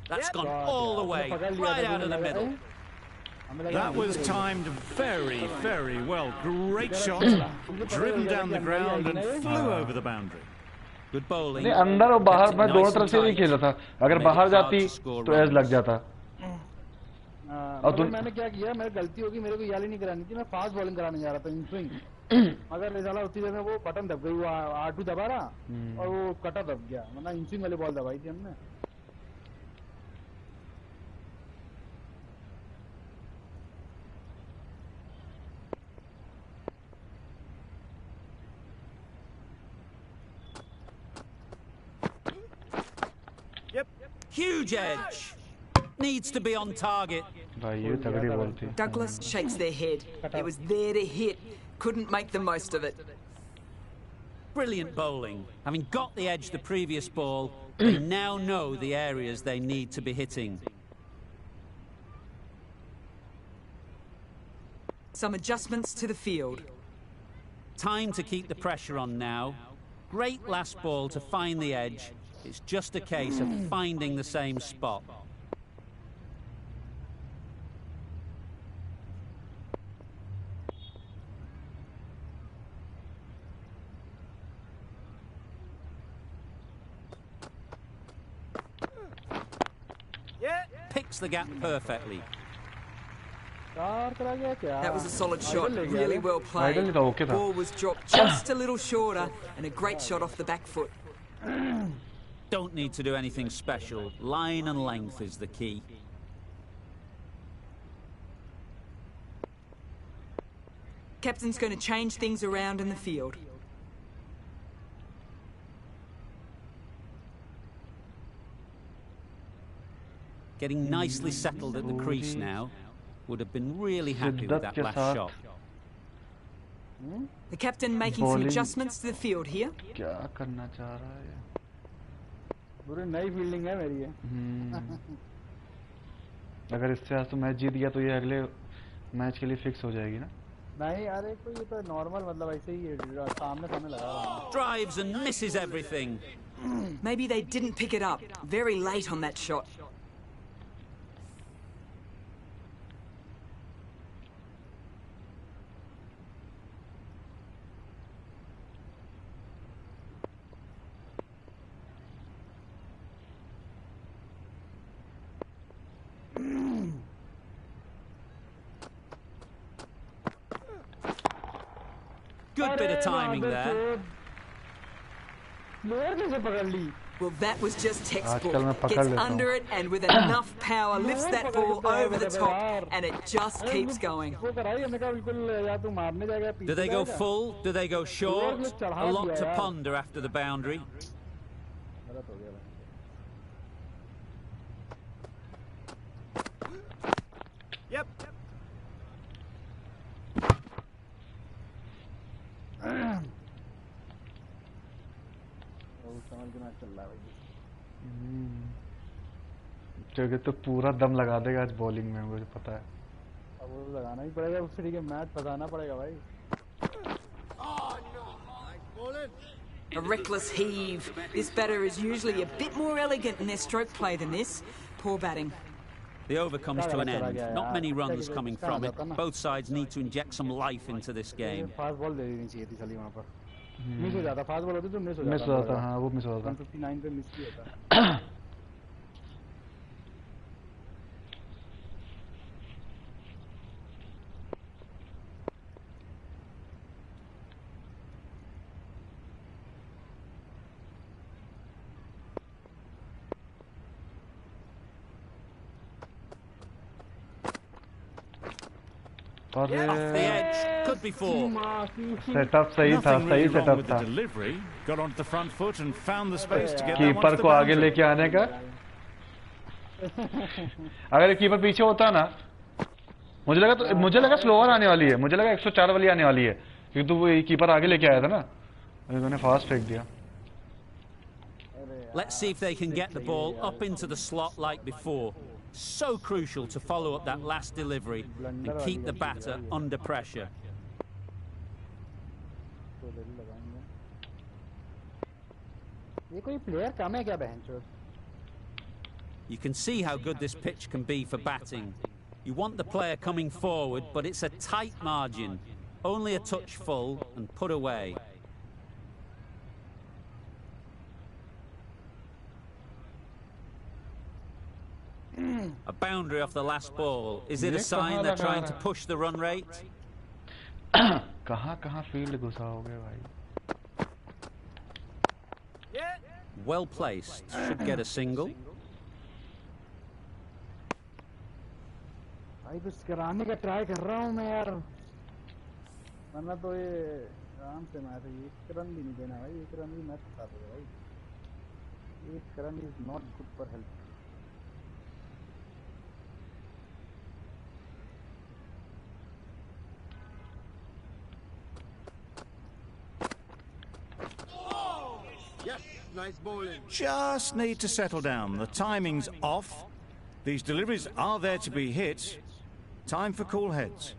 That's gone all the way, right out of the middle. That was timed very, very well. Great shot, driven down the ground and flew over the boundary. Good bowling. नहीं अंदर और बाहर मैं दोनों तरफ से नहीं खेला था. अगर बाहर जाती तो एज लग जाता. और मैंने क्या किया, मेरी गलती होगी, मेरे को याली नहीं करानी थी. मैं फास्ट बॉलिंग कराने जा रहा था इन स्विंग. अगर रिजाला उतनी देर में वो बटन दब गई, वो R2 दबा रहा और वो कटा दब गया. वरना इन स्विंग वाली बॉल दबाई थी हमने. Huge edge. Needs to be on target. Douglas shakes their head. It was there to hit. Couldn't make the most of it. Brilliant bowling. Having got the edge the previous ball, they now know the areas they need to be hitting. Some adjustments to the field. Time to keep the pressure on now. Great last ball to find the edge. It's just a case of finding the same spot. Picks the gap perfectly. That was a solid shot, really well played. Ball was dropped just a little shorter and a great shot off the back foot. Don't need to do anything special. Line and length is the key. Captain's going to change things around in the field. Getting nicely settled at the crease now. Would have been really happy with that last shot. The captain making some adjustments to the field here. क्या करना चाह रहा है? पूरी नई fielding है मेरी. अगर इससे आज तो मैच जीत गया तो ये अगले मैच के लिए फिक्स हो जाएगी ना? नहीं यार, एक ये तो नॉर्मल मतलब ऐसे ही सामने सामने लगा. Drives and misses everything. Maybe they didn't pick it up. Very late on that shot. Good bit of timing there. Well, that was just textbook. Gets under it and with enough power lifts that ball over the top and it just keeps going. Do they go full? Do they go short? A lot to ponder after the boundary. Yep. क्योंकि तो पूरा दम लगा देगा आज bowling में, मुझे पता है। अब वो लगाना ही पड़ेगा, उस तरीके मैच फंसाना पड़ेगा भाई। A reckless heave. This batter is usually a bit more elegant in their stroke play than this. Poor batting. The over comes to an end. Not many runs coming from it. Both sides need to inject some life into this game. Fast ball दे देनी चाहिए थी साली वहाँ पर। Miss हो जाता, fast ball होती तो मिस हो जाता। मिस हो जाता, हाँ वो मिस हो जाता। 159 पे मिस किया था। Off the edge, could be four. Setup सही था, सही सेटअप था। Got onto the front foot and found the space to get keeper को आगे लेके आने का। अगर कीपर पीछे होता ना, मुझे लगा स्लोअर आने वाली है, मुझे लगा 104 वाली आने वाली है, क्योंकि तो वो कीपर आगे लेके आया था ना, उन्होंने फास्ट फेंक दिया। Let's see if they can get the ball up into the slot like before. So crucial to follow up that last delivery and keep the batter under pressure. You can see how good this pitch can be for batting. You want the player coming forward, but it's a tight margin. Only a touch full and put away. A boundary off the last ball. Is it a sign they're trying to push the run rate? कहाँ field घुसा हो गया भाई? Well placed. Should get a single. भाई कुछ कराने का try कर रहा हूँ मैं यार, वरना तो ये आराम से मैच है। एक रन भी नहीं देना भाई, एक रन भी मैच खा देगा भाई। एक run is not good for health. Nice bowling. Just need to settle down. The timing's off. These deliveries are there to be hit. Time for cool heads.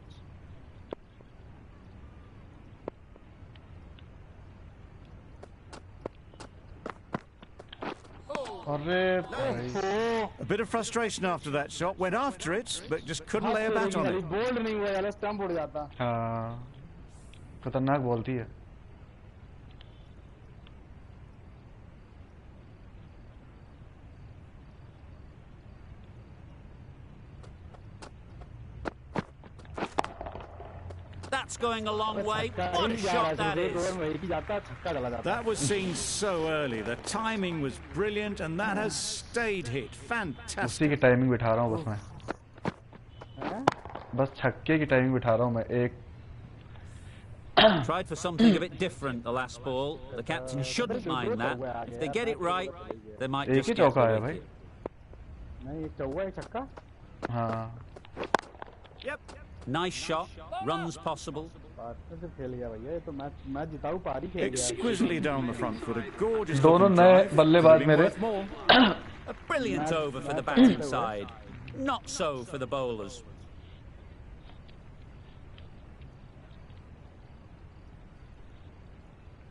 A bit of frustration after that shot. Went after it, but just couldn't lay a bat on it. Bowled नहीं हुआ यार, stump उड़ जाता। हाँ, खतरनाक ball थी ये। That's going a long way. What a shot that is. That was seen so early. The timing was brilliant and that has stayed hit. Fantastic. उसी की टाइमिंग बिठा रहा हूँ बस मैं। बस छक्के की टाइमिंग बिठा रहा हूँ मैं। एक Tried for something a bit different the last ball. The captain shouldn't mind that. If they get it right, they might just get the wicket. Yep. Nice shot. Runs possible. Exquisitely down the front foot. A gorgeous. दोनों नए बल्लेबाज मेरे. A brilliant over for the batting side. Not so for the bowlers.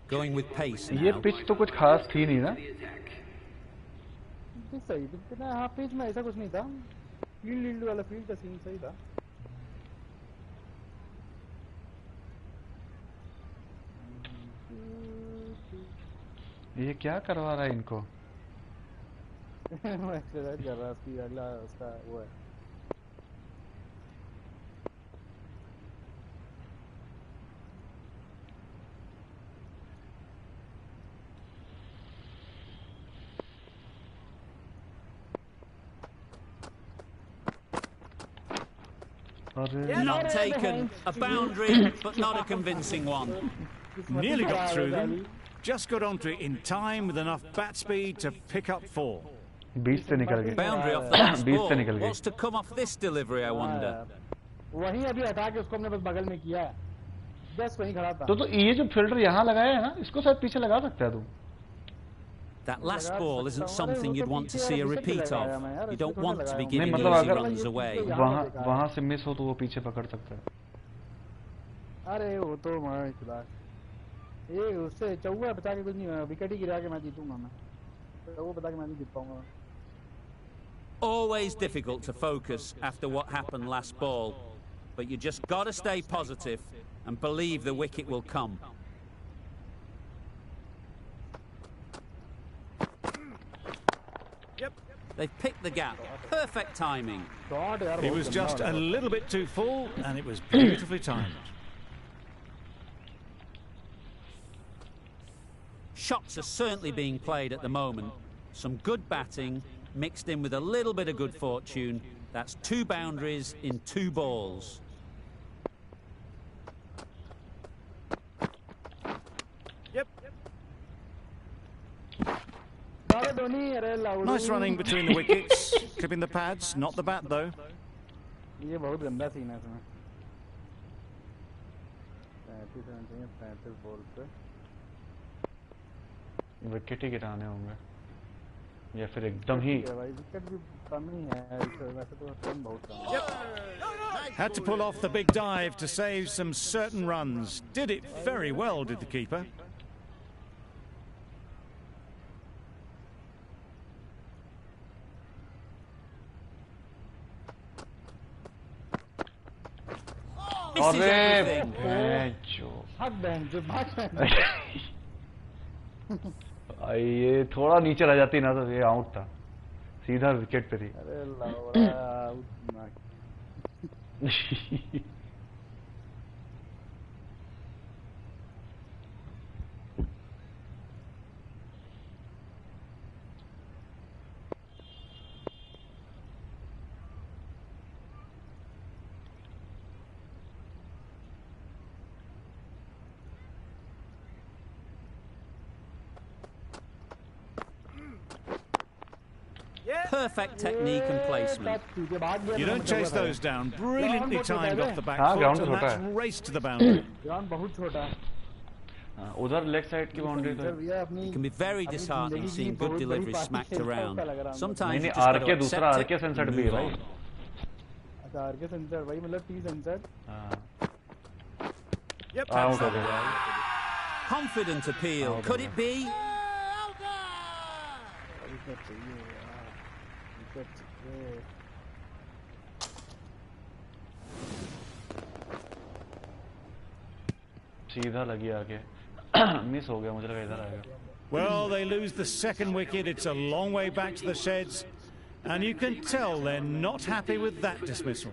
Going with pace now. ये pitch तो कुछ खास थी नहीं ना? सही था, हाँ पिच में ऐसा कुछ नहीं था। फील्ड वाला फील्ड का सीन सही था। ये क्या करवा रहा है इनको? एक्सरसाइज कर रहा है, उसकी अगला उसका वो है। Not taken. A boundary, but not a convincing one. Nearly got through them. Just got onto it in time with enough bat speed to pick up 4. Boundary off the last ball. What's to come off this delivery, I wonder? वहीं अभी हटा के उसको हमने बस बगल में किया है, बस वहीं खड़ा था। तो ये जो फिल्टर यहाँ लगाया है ना, इसको शायद पीछे लगा सकता है तू। That last ball isn't something you'd want to see a repeat of. You don't want to be giving easy runs away. वहाँ से मिस हो तो वो पीछे पकड़ सकता है। अरे वो तो मार खुदा, ये उससे चौका बचा के कुछ नहीं होगा, विकेट ही गिरा के मैं जीतूंगा मैं, तो वो बता के मैं नहीं जीत पाऊंगा। Always difficult to focus after what happened last ball, but you just got to stay positive and believe the wicket will come. They've picked the gap. Perfect timing. He was just a little bit too full, and it was beautifully timed. Shots are certainly being played at the moment. Some good batting, mixed in with a little bit of good fortune. That's 2 boundaries in 2 balls. Nice running between the wickets, clipping the pads, not the bat though. ये बहुत गंदा scene है इसमें। 35 run चाहिए 35 ball पे। Wicket ही गिराने होंगे या फिर एकदम ही। विकेट भी कम ही है, वैसे तो रन बहुत कम है। Had to pull off the big dive to save some certain runs. Did it very well, did the keeper. Misses everything. ये थोड़ा नीचे रह जाती ना तो ये आउट था, सीधा विकेट पे थी। अरे लौड़ा Perfect technique and placement. You don't chase those down. Brilliantly timed off the back foot, and that's race to the boundary. उधर लेग साइड की बाउंड्री तो It can be very disheartening seeing good deliveries smacked around. Sometimes you just are got के to दूसरा accept आर के it censor and भी है move भाई। on. अच्छा आर के सेंसर भाई मतलब टी सेंसर। आउट हो गया। Confident appeal. Could it be? सीधा लगी आगे, मिस हो गया, मुझे लगा इधर आएगा। Well, they lose the second wicket. It's a long way back to the sheds, and you can tell they're not happy with that dismissal.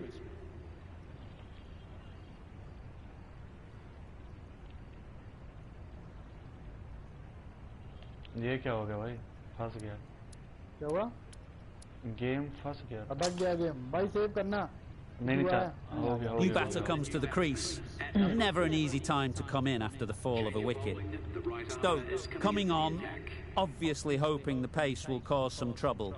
ये क्या हो गया भाई, फंस गया। क्या हुआ? गेम फंस गया। अटक गया गेम भाई, सेव करना। New batter comes to the crease. Never an easy time to come in after the fall of a wicket. Stokes coming on, obviously hoping the pace will cause some trouble.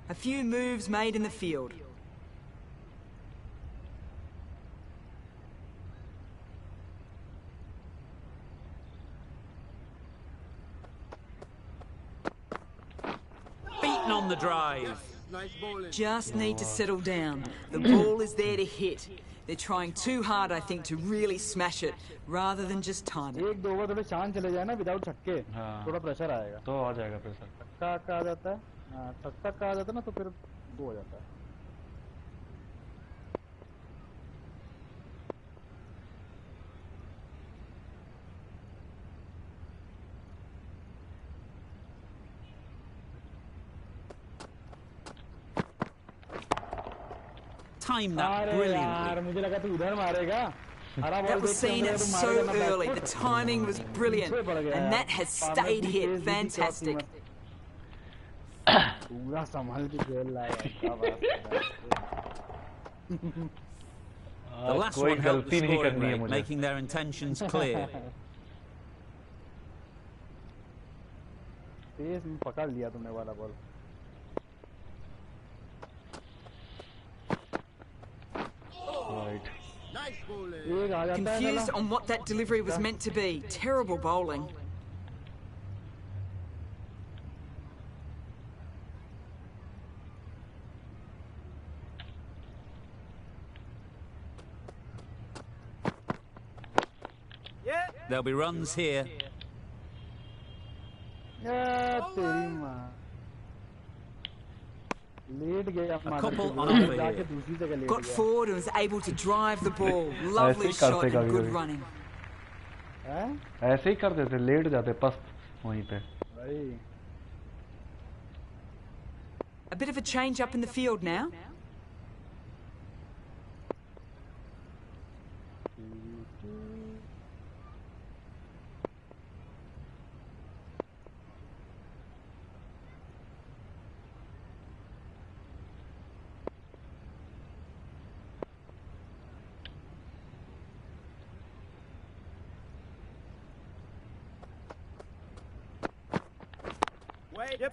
A few moves made in the field. Beaten on the drive. Just need to settle down. The ball is there to hit. They're trying too hard, I think, to really smash it, rather than just time it. एक दो over थोड़े शांत चले जाए ना, without छक्के थोड़ा pressure आएगा। तो आ जाएगा प्रेशर। छक्का आ जाता है, छक्का आ जाता है ना तो फिर वो हो जाता है। Time that brilliantly. मुझे लगा तू उधर मारेगा। That was seen so early. The timing was brilliant, and that has stayed hit. Fantastic. पूरा संभाल के खेल रहा है। The last one helped the scoring rate, making their intentions clear. तेज में पकड़ लिया तुमने वाला ball. Confused on what that delivery was meant to be. Terrible bowling. There'll be runs here. A couple on offer here. Got forward and was able to drive the ball. Lovely shot and good running. ऐसे ही करते थे, late जाते पस्त वहीं पे। A bit of a change up in the field now.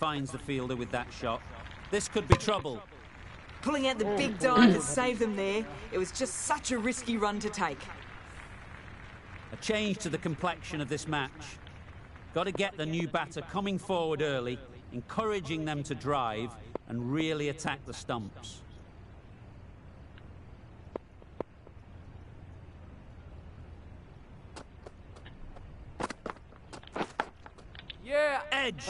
Finds the fielder with that shot. This could be trouble. Pulling out the big dive that saved them there. It was just such a risky run to take. A change to the complexion of this match. Got to get the new batter coming forward early, encouraging them to drive and really attack the stumps. Yeah, edge.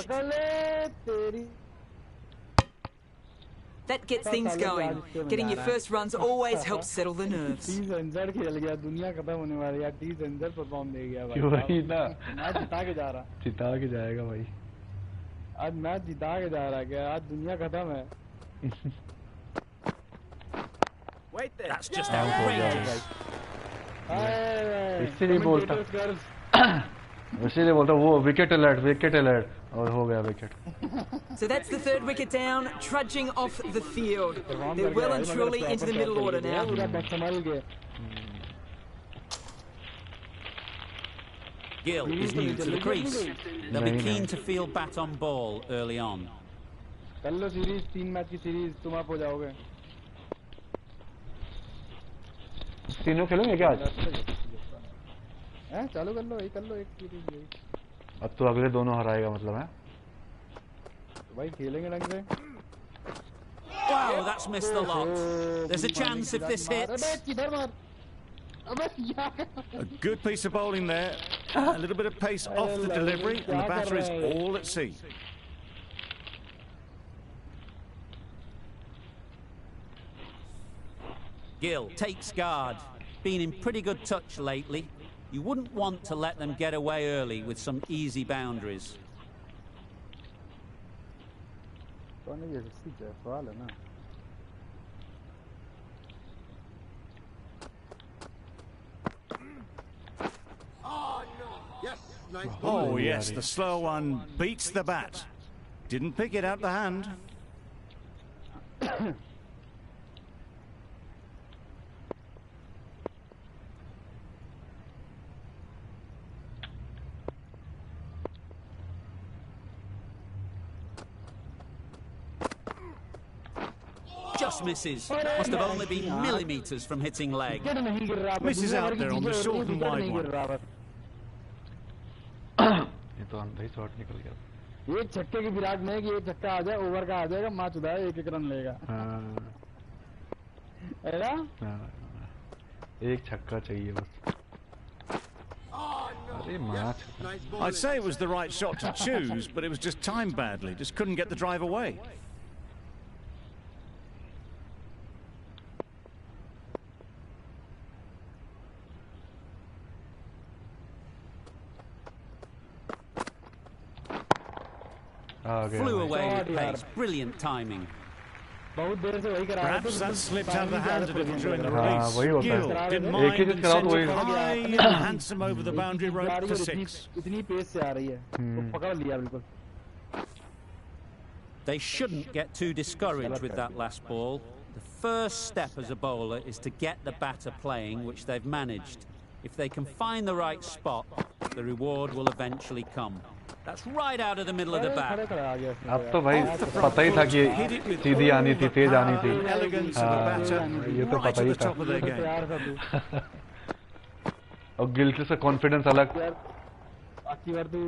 That gets things going. Getting your first runs always helps settle the nerves. जिता के जाएगा भाई। आज match जिता के जा रहा है, आज दुनिया खत्म है। That's just outrageous. इससे नहीं बोलता। इसीलिए बोलता वो विकेट अलर्ट और हो गया wicket. So that's the third wicket down, trudging off the field. They're well and truly into the middle order now. Gill is new to the crease. They'll be keen to field bat on ball early on. कर लो series, 3 match की series, तुम आप हो जाओगे। तीनों खेलोगे क्या आज? चालू कर लो एक सीरीज। अब तो अगले दोनों हराएगा मतलब है? भाई खेलेंगे ढंग से। Wow, that's missed the lot. There's a chance if this hits. A good piece of bowling there. A little bit of pace off the delivery, and the batter is all at sea. Gill takes guard. Been in pretty good touch lately. You wouldn't want to let them get away early with some easy boundaries. Oh yes, the slow one beats the bat. Didn't pick it out the hand. Just misses. Must have only been millimetres from hitting leg. Misses out there on the short and wide one. ये तो अंदर ही shot निकल गया। एक छक्के की विराट में कि एक छक्का आ जाए, ओवर का आ जाएगा, मैच उड़ा एक रन लेगा। है ना? एक छक्का चाहिए बस। अरे match. I'd say it was the right shot to choose, but it was just timed badly. Just couldn't get the drive away. Flew away with pace. Brilliant timing. बहुत देर से वही करा रहा था। Perhaps that slipped out of the hand a little during the हाँ, release. वही होता है। Gill didn't एक ही mind चीज and कराओ sent तो it वही high and handsome over the boundary rope for six. इतनी पेस से आ रही है तो पकड़ लिया बिल्कुल। They shouldn't get too discouraged with that last ball. The first step as a bowler is to get the batter playing, which they've managed. If they can find the right spot, the reward will eventually come. That's right out of the middle of the bat. अब तो भाई पता ही था कि सीधी आनी थी, तेज आनी थी। ये तो पता ही था। और गिल से कॉन्फिडेंस अलग। आखिरी बार तू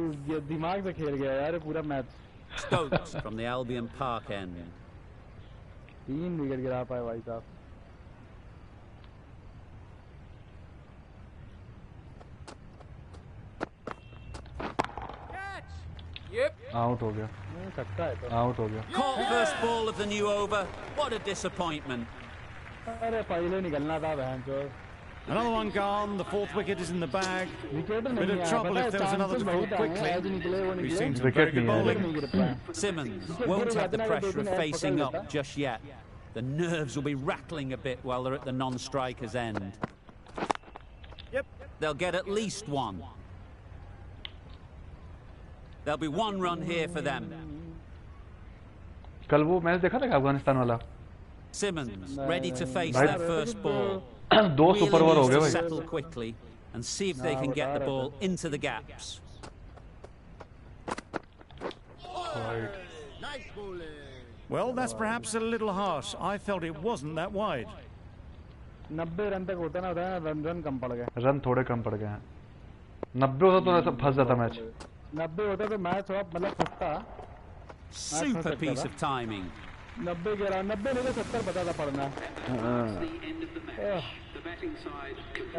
दिमाग से खेल गया यार पूरा match. Stokes from the Albion Park end. 3 wicket गिरा पाए भाई साहब। आउट हो गया। आउट हो गया। Caught first ball of the new over. What a disappointment. अरे पहले निकलना था बहन चोद। Another one gone. The fourth wicket is in the bag. Bit of trouble if there was another to fall quickly. We've seen some very good bowling. Simmons won't have the pressure of facing up just yet. The nerves will be rattling a bit while they're at the non-striker's end. Yep. They'll get at least one. There'll be one run here for them. कल वो match देखा था अफगानिस्तान वाला? Simmons ready to face their first ball. दो super over हो गए भाई। Settle quickly and see if they can get the ball into the gaps. Well, that's perhaps a little harsh. I felt it wasn't that wide. 90 run तक होता ना run कम पड़ गए। Run थोड़े कम पड़ गए हैं। 90 होता तो फंस जाता मैच। 90 होता तो मैच थोड़ा मतलब फंसता। Super piece of timing. 90 के अलावा 90 नहीं तो 70 पता था पड़ना।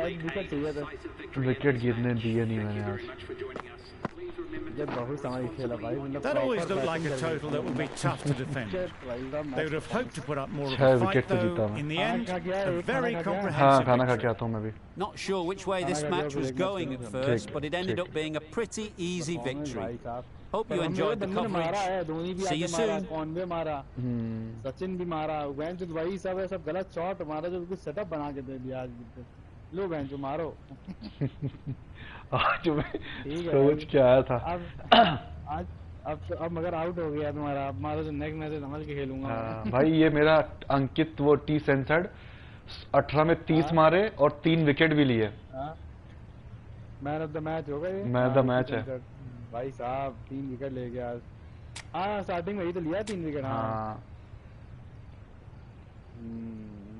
विकेट चाहिए था। विकेट गिरने दिए नहीं मैंने आज। बहुत समय खेला भाई। That always looked like a total that would be tough to defend. They would have hoped to put up more of a fight though. In the end, a very comprehensive हाँ खाना खा के आता हूँ मैं भी। Not sure which way this match was going at first, but it ended up being a pretty easy victory. Hope you enjoyed the coverage. See you soon. कौन भी मारा, सचिन भी मारा, वैंच वही सब है, सब गलत शॉट मारा जो कुछ सेटअप बना के दे दिया आज। लो वैंच मारो। आज मैं सोच के आया था। अब मगर आउट हो गया तुम्हारा। अब मारो जो नेक्स्ट मैच समझ के खेलूंगा। भाई ये मेरा अंकित वो टी सेंसर्ड 18 में 30 मारे और 3 विकेट भी लिए। मैन ऑफ द मैच हो गए। मैन ऑफ द मैच है भाई साहब। 3 विकेट ले गया। हाँ स्टार्टिंग में ही तो लिया 3 विकेट। हाँ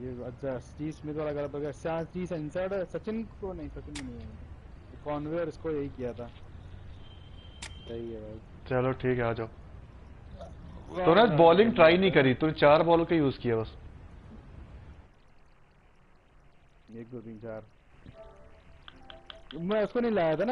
ये अच्छा स्टीव स्मिथ वाला गलत हो गया। टी सेंसर्ड सचिन को नहीं, सचिन को नहीं, कॉनवे और इसको यही किया था। सही है भाई। चलो ठीक है आ जाओ। तूने बॉलिंग ट्राई नहीं करी, तूने 4 बॉल का यूज किया बस। 1 2 3 4 मैं उसको नहीं लाया था ना।